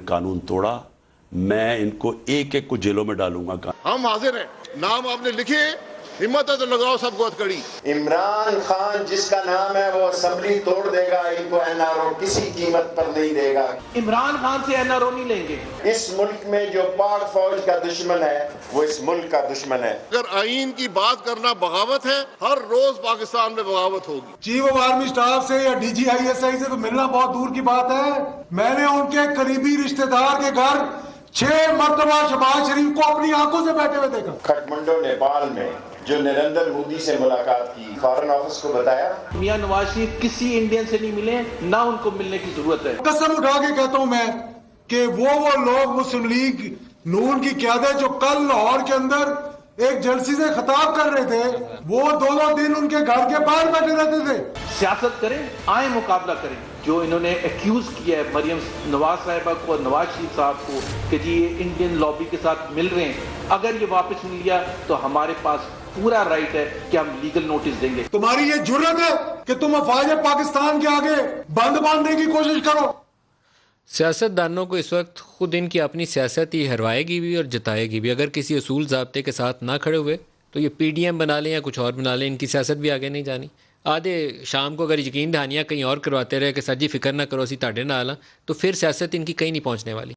कानून तोड़ा, मैं इनको एक एक को जेलों में डालूंगा। हम हाजिर हैं, नाम आपने लिखे, हिम्मत है तो लगाओ सबको हथकड़ी। इमरान खान जिसका नाम है वो असेंबली तोड़ देगा, इनको एनआरओ किसी कीमत पर नहीं देगा। इमरान खान से एनआरओ नहीं लेंगे। इस मुल्क में जो पाक फौज का दुश्मन है वो इस मुल्क का दुश्मन है। अगर आईन की बात करना बगावत है, हर रोज पाकिस्तान में बगावत होगी। चीफ ऑफ आर्मी स्टाफ से या DGISI से तो मिलना बहुत दूर की बात है। मैंने उनके करीबी रिश्तेदार के घर 6 मरतबा शहबाज शरीफ को अपनी आंखों से बैठे हुए देखा। खटमंडो नेपाल में जो नरेंद्र मोदी से मुलाकात की, फॉरेन ऑफिस को बताया मियां नवाज शरीफ किसी इंडियन से नहीं मिले, ना उनको मिलने की जरूरत है। कसम उठा के कहता हूं मैं कि वो लोग मुस्लिम लीग नून की क़यादत जो कल लाहौर के अंदर एक जलसे से खिताब कर रहे थे, वो 2-2 दिन उनके घर के बाहर बैठे रहते थे। सियासत करें, आए मुकाबला करें। जो इन्होंने एक्यूज किया है मरियम नवाज साहिबा को और नवाज शरीफ साहब को कि जी ये इंडियन लॉबी के साथ मिल रहे हैं, अगर ये वापस मिल लिया तो हमारे पास पूरा राइट है कि हम लीगल नोटिस देंगे। तुम्हारी ये जुर्रत है कि तुम अफवाज पाकिस्तान के आगे बंद बांधने की कोशिश करो। सियासतदानों को इस वक्त खुद इनकी अपनी सियासत ही हरवाएगी भी और जताएगी भी। अगर किसी असूल ज़ाब्ते के साथ ना खड़े हुए तो ये PDM बना लें या कुछ और बना लें, इनकी सियासत भी आगे नहीं जानी। आधे शाम को अगर यकीन दहानियाँ कहीं और करवाते रहे कि सर जी फिक्र ना करो सी ताड़े नाल, तो फिर सियासत इनकी कहीं नहीं पहुँचने वाली।